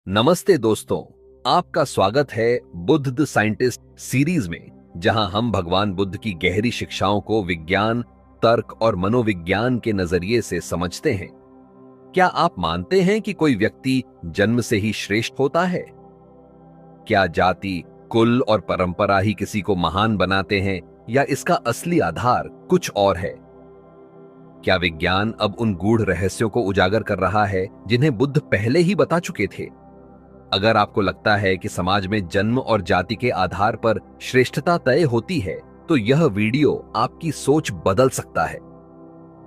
नमस्ते दोस्तों, आपका स्वागत है बुद्ध द साइंटिस्ट सीरीज में, जहां हम भगवान बुद्ध की गहरी शिक्षाओं को विज्ञान, तर्क और मनोविज्ञान के नजरिए से समझते हैं। क्या आप मानते हैं कि कोई व्यक्ति जन्म से ही श्रेष्ठ होता है? क्या जाति, कुल और परंपरा ही किसी को महान बनाते हैं, या इसका असली आधार कुछ और है? क्या विज्ञान अब उन गूढ़ रहस्यों को उजागर कर रहा है जिन्हें बुद्ध पहले ही बता चुके थे? अगर आपको लगता है कि समाज में जन्म और जाति के आधार पर श्रेष्ठता तय होती है, तो यह वीडियो आपकी सोच बदल सकता है।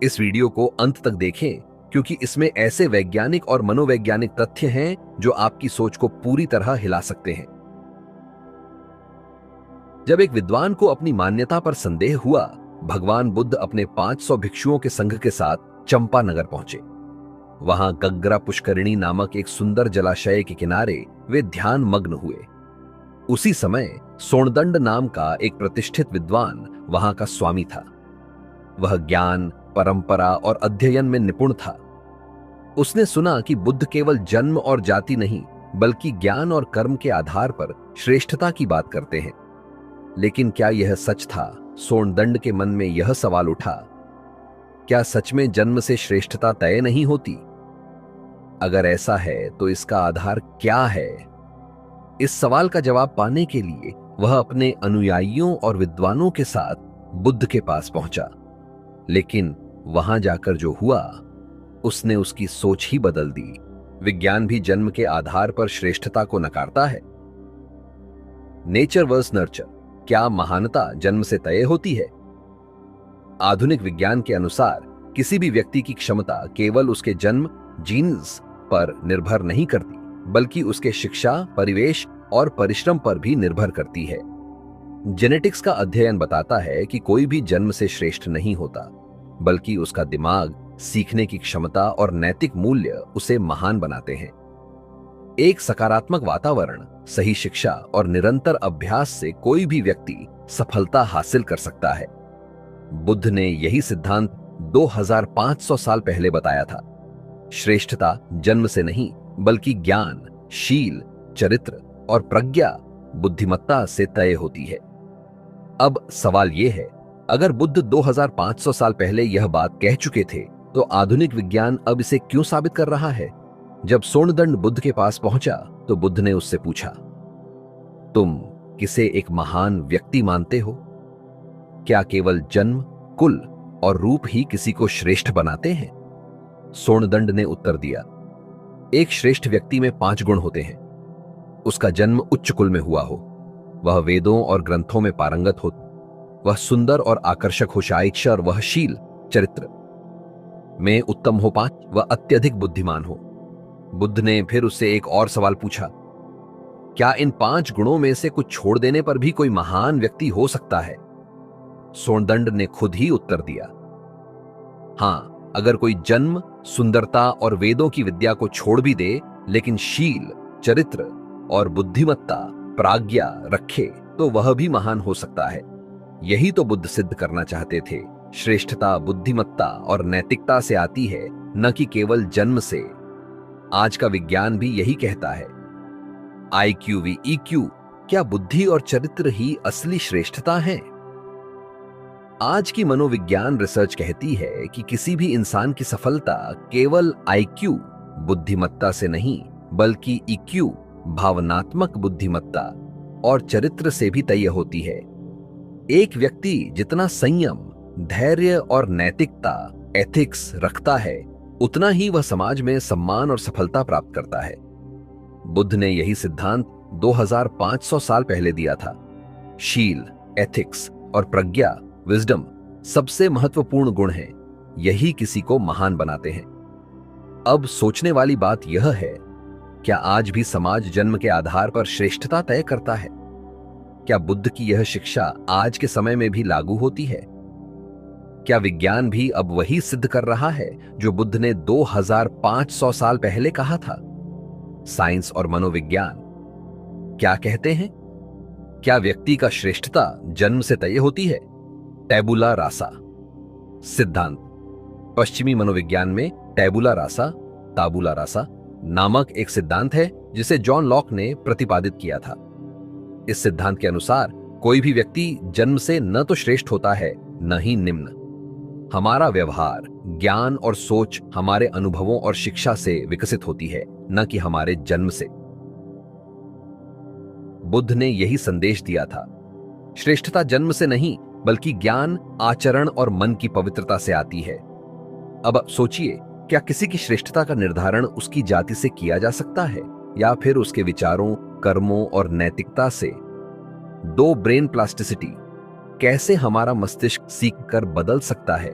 इस वीडियो को अंत तक देखें, क्योंकि इसमें ऐसे वैज्ञानिक और मनोवैज्ञानिक तथ्य हैं जो आपकी सोच को पूरी तरह हिला सकते हैं। जब एक विद्वान को अपनी मान्यता पर संदेह हुआ, भगवान बुद्ध अपने 500 भिक्षुओं के संघ के साथ चंपानगर पहुंचे। वहां गग्गरा पुष्करिणी नामक एक सुंदर जलाशय के किनारे वे ध्यान मग्न हुए। उसी समय सोणदंड नाम का एक प्रतिष्ठित विद्वान वहां का स्वामी था। वह ज्ञान, परंपरा और अध्ययन में निपुण था। उसने सुना कि बुद्ध केवल जन्म और जाति नहीं, बल्कि ज्ञान और कर्म के आधार पर श्रेष्ठता की बात करते हैं। लेकिन क्या यह सच था? सोणदंड के मन में यह सवाल उठा, क्या सच में जन्म से श्रेष्ठता तय नहीं होती? अगर ऐसा है तो इसका आधार क्या है? इस सवाल का जवाब पाने के लिए वह अपने अनुयायियों और विद्वानों के साथ बुद्ध के पास पहुंचा। लेकिन वहां जाकर जो हुआ, उसने उसकी सोच ही बदल दी। विज्ञान भी जन्म के आधार पर श्रेष्ठता को नकारता है। नेचर वर्स नर्चर, क्या महानता जन्म से तय होती है? आधुनिक विज्ञान के अनुसार किसी भी व्यक्ति की क्षमता केवल उसके जन्म, जीन्स पर निर्भर नहीं करती, बल्कि उसके शिक्षा, परिवेश और परिश्रम पर भी निर्भर करती है। जेनेटिक्स का अध्ययन बताता है कि कोई भी जन्म से श्रेष्ठ नहीं होता, बल्कि उसका दिमाग, सीखने की क्षमता और नैतिक मूल्य उसे महान बनाते हैं। एक सकारात्मक वातावरण, सही शिक्षा और निरंतर अभ्यास से कोई भी व्यक्ति सफलता हासिल कर सकता है। बुद्ध ने यही सिद्धांत 2500 साल पहले बताया था। श्रेष्ठता जन्म से नहीं, बल्कि ज्ञान, शील, चरित्र और प्रज्ञा, बुद्धिमत्ता से तय होती है। अब सवाल यह है, अगर बुद्ध 2500 साल पहले यह बात कह चुके थे, तो आधुनिक विज्ञान अब इसे क्यों साबित कर रहा है? जब सोणदंड बुद्ध के पास पहुंचा, तो बुद्ध ने उससे पूछा, तुम किसे एक महान व्यक्ति मानते हो? क्या केवल जन्म, कुल और रूप ही किसी को श्रेष्ठ बनाते हैं? सोणदंड ने उत्तर दिया, एक श्रेष्ठ व्यक्ति में 5 गुण होते हैं। उसका जन्म उच्च कुल में हुआ हो, वह वेदों और ग्रंथों में पारंगत हो, वह सुंदर और आकर्षक हो शायद, और वह शील, चरित्र में उत्तम हो 5, वह अत्यधिक बुद्धिमान हो। बुद्ध ने फिर उससे एक और सवाल पूछा, क्या इन 5 गुणों में से कुछ छोड़ देने पर भी कोई महान व्यक्ति हो सकता है? सोणदंड ने खुद ही उत्तर दिया, हां, अगर कोई जन्म, सुंदरता और वेदों की विद्या को छोड़ भी दे, लेकिन शील, चरित्र और बुद्धिमत्ता, प्राज्ञा रखे, तो वह भी महान हो सकता है। यही तो बुद्ध सिद्ध करना चाहते थे। श्रेष्ठता बुद्धिमत्ता और नैतिकता से आती है, न कि केवल जन्म से। आज का विज्ञान भी यही कहता है। IQ, EQ, क्या बुद्धि और चरित्र ही असली श्रेष्ठता है? आज की मनोविज्ञान रिसर्च कहती है कि किसी भी इंसान की सफलता केवल IQ, बुद्धिमत्ता से नहीं, बल्कि EQ, भावनात्मक बुद्धिमत्ता और चरित्र से भी तय होती है। एक व्यक्ति जितना संयम, धैर्य और नैतिकता, एथिक्स रखता है, उतना ही वह समाज में सम्मान और सफलता प्राप्त करता है। बुद्ध ने यही सिद्धांत 2500 साल पहले दिया था। शील, एथिक्स और प्रज्ञा, विजडम सबसे महत्वपूर्ण गुण हैं। यही किसी को महान बनाते हैं। अब सोचने वाली बात यह है, क्या आज भी समाज जन्म के आधार पर श्रेष्ठता तय करता है? क्या बुद्ध की यह शिक्षा आज के समय में भी लागू होती है? क्या विज्ञान भी अब वही सिद्ध कर रहा है जो बुद्ध ने 2500 साल पहले कहा था? साइंस और मनोविज्ञान क्या कहते हैं? क्या व्यक्ति का श्रेष्ठता जन्म से तय होती है? टैबुला रासा सिद्धांत, पश्चिमी मनोविज्ञान में टैबुला रासा, ताबुला रासा नामक एक सिद्धांत है जिसे जॉन लॉक ने प्रतिपादित किया था। इस सिद्धांत के अनुसार कोई भी व्यक्ति जन्म से न तो श्रेष्ठ होता है न ही निम्न। हमारा व्यवहार, ज्ञान और सोच हमारे अनुभवों और शिक्षा से विकसित होती है, न कि हमारे जन्म से। बुद्ध ने यही संदेश दिया था। श्रेष्ठता जन्म से नहीं बल्कि ज्ञान, आचरण और मन की पवित्रता से आती है। अब सोचिए, क्या किसी की श्रेष्ठता का निर्धारण उसकी जाति से किया जा सकता है या फिर उसके विचारों, कर्मों और नैतिकता से? दो, ब्रेन प्लास्टिसिटी, कैसे हमारा मस्तिष्क सीखकर बदल सकता है।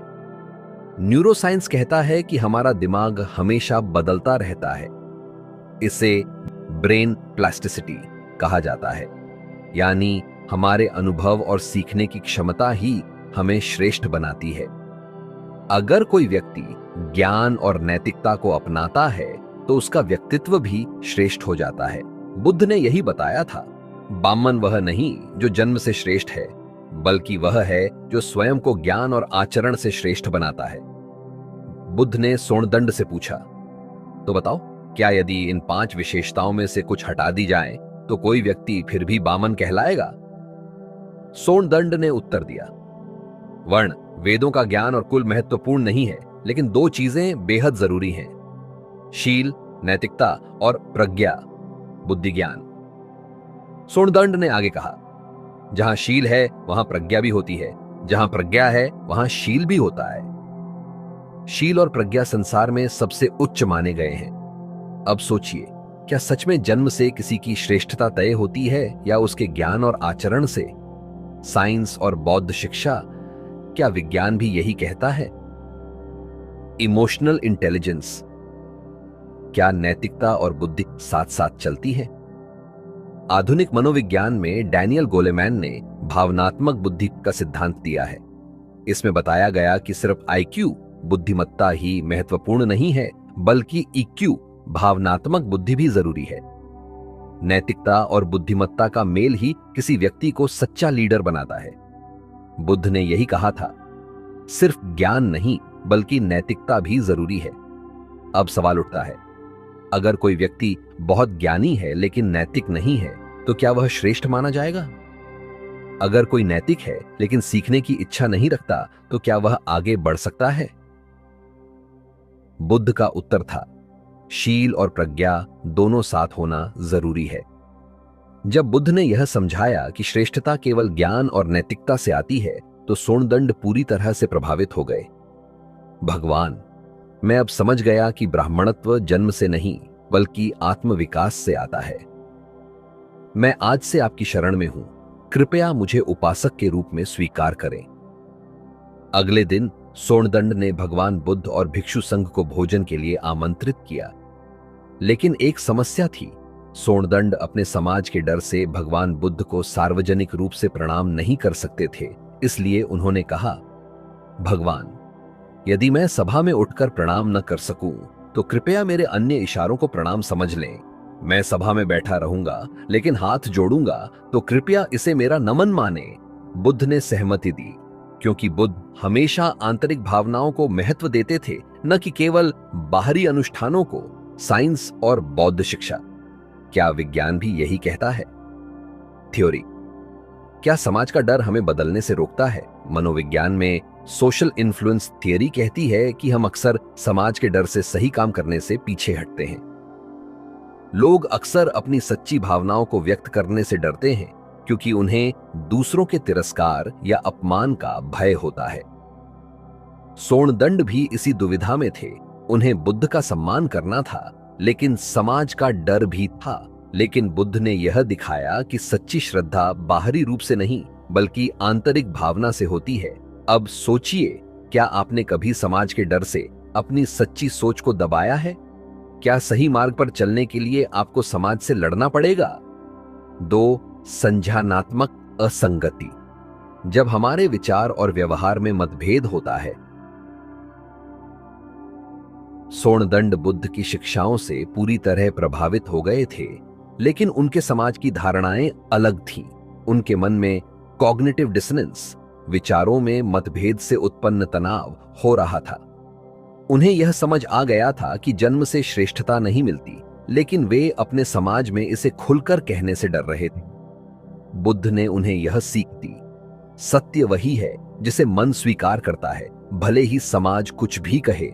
न्यूरोसाइंस कहता है कि हमारा दिमाग हमेशा बदलता रहता है। इसे ब्रेन प्लास्टिसिटी कहा जाता है, यानी हमारे अनुभव और सीखने की क्षमता ही हमें श्रेष्ठ बनाती है। अगर कोई व्यक्ति ज्ञान और नैतिकता को अपनाता है तो उसका व्यक्तित्व भी श्रेष्ठ हो जाता है। बुद्ध ने यही बताया था, बामन वह नहीं जो जन्म से श्रेष्ठ है, बल्कि वह है जो स्वयं को ज्ञान और आचरण से श्रेष्ठ बनाता है। बुद्ध ने सोनदंड से पूछा, तो बताओ, क्या यदि इन 5 विशेषताओं में से कुछ हटा दी जाए तो कोई व्यक्ति फिर भी बामन कहलाएगा? सोनदंड ने उत्तर दिया, वर्ण, वेदों का ज्ञान और कुल महत्वपूर्ण नहीं है, लेकिन 2 चीजें बेहद जरूरी हैं, शील, नैतिकता और प्रज्ञा, बुद्धि ज्ञान। सोनदंड ने आगे कहा, जहां शील है वहां प्रज्ञा भी होती है, जहां प्रज्ञा है वहां शील भी होता है। शील और प्रज्ञा संसार में सबसे उच्च माने गए हैं। अब सोचिए, क्या सच में जन्म से किसी की श्रेष्ठता तय होती है या उसके ज्ञान और आचरण से? साइंस और बौद्ध शिक्षा, क्या विज्ञान भी यही कहता है? इमोशनल इंटेलिजेंस, क्या नैतिकता और बुद्धि साथ साथ चलती है? आधुनिक मनोविज्ञान में डैनियल गोलेमैन ने भावनात्मक बुद्धि का सिद्धांत दिया है। इसमें बताया गया कि सिर्फ आईक्यू, बुद्धिमत्ता ही महत्वपूर्ण नहीं है, बल्कि ईक्यू, भावनात्मक बुद्धि भी जरूरी है। नैतिकता और बुद्धिमत्ता का मेल ही किसी व्यक्ति को सच्चा लीडर बनाता है। बुद्ध ने यही कहा था, सिर्फ ज्ञान नहीं बल्कि नैतिकता भी जरूरी है। अब सवाल उठता है, अगर कोई व्यक्ति बहुत ज्ञानी है लेकिन नैतिक नहीं है तो क्या वह श्रेष्ठ माना जाएगा? अगर कोई नैतिक है लेकिन सीखने की इच्छा नहीं रखता तो क्या वह आगे बढ़ सकता है? बुद्ध का उत्तर था, शील और प्रज्ञा दोनों साथ होना जरूरी है। जब बुद्ध ने यह समझाया कि श्रेष्ठता केवल ज्ञान और नैतिकता से आती है तो सोनदंड पूरी तरह से प्रभावित हो गए। भगवान, मैं अब समझ गया कि ब्राह्मणत्व जन्म से नहीं बल्कि आत्मविकास से आता है। मैं आज से आपकी शरण में हूं, कृपया मुझे उपासक के रूप में स्वीकार करें। अगले दिन सोनदंड ने भगवान बुद्ध और भिक्षु संघ को भोजन के लिए आमंत्रित किया, लेकिन एक समस्या थी। सोनदंड अपने समाज के डर से भगवान बुद्ध को सार्वजनिक रूप से प्रणाम नहीं कर सकते थे, इसलिए उन्होंने कहा, भगवान, यदि मैं सभा में उठकर प्रणाम न कर सकूं तो कृपया मेरे अन्य इशारों को प्रणाम समझ लें। मैं सभा में बैठा रहूंगा लेकिन हाथ जोड़ूंगा तो कृपया इसे मेरा नमन माने। बुद्ध ने सहमति दी, क्योंकि बुद्ध हमेशा आंतरिक भावनाओं को महत्व देते थे, न कि केवल बाहरी अनुष्ठानों को। साइंस और बौद्ध शिक्षा, क्या विज्ञान भी यही कहता है? थ्योरी, क्या समाज का डर हमें बदलने से रोकता है? मनोविज्ञान में सोशल इन्फ्लुएंस थियरी कहती है कि हम अक्सर समाज के डर से सही काम करने से पीछे हटते हैं। लोग अक्सर अपनी सच्ची भावनाओं को व्यक्त करने से डरते हैं क्योंकि उन्हें दूसरों के तिरस्कार या अपमान का भय होता है। सोनदंड भी इसी दुविधा में थे। उन्हें बुद्ध का सम्मान करना था, लेकिन समाज का डर भी था। लेकिन बुद्ध ने यह दिखाया कि सच्ची श्रद्धा बाहरी रूप से नहीं बल्कि आंतरिक भावना से होती है। अब सोचिए, क्या आपने कभी समाज के डर से अपनी सच्ची सोच को दबाया है? क्या सही मार्ग पर चलने के लिए आपको समाज से लड़ना पड़ेगा? 2. संज्ञानात्मक असंगति, जब हमारे विचार और व्यवहार में मतभेद होता है। सोनदंड बुद्ध की शिक्षाओं से पूरी तरह प्रभावित हो गए थे, लेकिन उनके समाज की धारणाएं अलग थीं। उनके मन में कॉग्निटिव डिसोनेंस, विचारों में मतभेद से उत्पन्न तनाव हो रहा था। उन्हें यह समझ आ गया था कि जन्म से श्रेष्ठता नहीं मिलती, लेकिन वे अपने समाज में इसे खुलकर कहने से डर रहे थे। बुद्ध ने उन्हें यह सीख दी, सत्य वही है जिसे मन स्वीकार करता है, भले ही समाज कुछ भी कहे।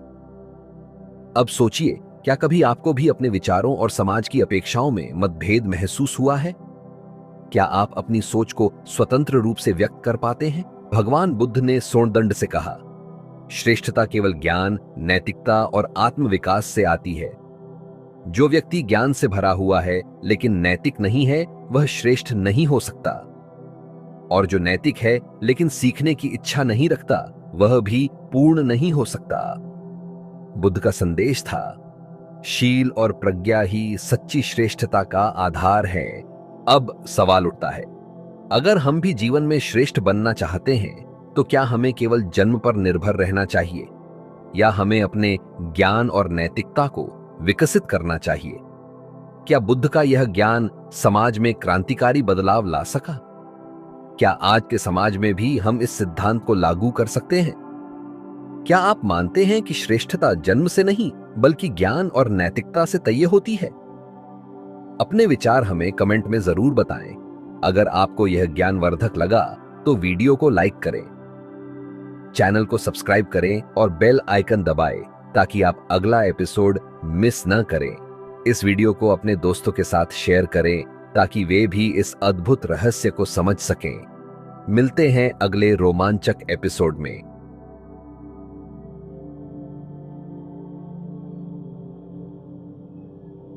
अब सोचिए, क्या कभी आपको भी अपने विचारों और समाज की अपेक्षाओं में मतभेद महसूस हुआ है? क्या आप अपनी सोच को स्वतंत्र रूप से व्यक्त कर पाते हैं? भगवान बुद्ध ने सोनदंड से कहा, श्रेष्ठता केवल ज्ञान, नैतिकता और आत्मविकास से आती है। जो व्यक्ति ज्ञान से भरा हुआ है लेकिन नैतिक नहीं है, वह श्रेष्ठ नहीं हो सकता। और जो नैतिक है लेकिन सीखने की इच्छा नहीं रखता, वह भी पूर्ण नहीं हो सकता। बुद्ध का संदेश था, शील और प्रज्ञा ही सच्ची श्रेष्ठता का आधार है। अब सवाल उठता है, अगर हम भी जीवन में श्रेष्ठ बनना चाहते हैं, तो क्या हमें केवल जन्म पर निर्भर रहना चाहिए, या हमें अपने ज्ञान और नैतिकता को विकसित करना चाहिए? क्या बुद्ध का यह ज्ञान समाज में क्रांतिकारी बदलाव ला सका? क्या आज के समाज में भी हम इस सिद्धांत को लागू कर सकते हैं? क्या आप मानते हैं कि श्रेष्ठता जन्म से नहीं बल्कि ज्ञान और नैतिकता से तय होती है? अपने विचार हमें कमेंट में जरूर बताएं। अगर आपको यह ज्ञानवर्धक लगा तो वीडियो को लाइक करें, चैनल को सब्सक्राइब करें और बेल आइकन दबाएं ताकि आप अगला एपिसोड मिस न करें। इस वीडियो को अपने दोस्तों के साथ शेयर करें ताकि वे भी इस अद्भुत रहस्य को समझ सकें। मिलते हैं अगले रोमांचक एपिसोड में।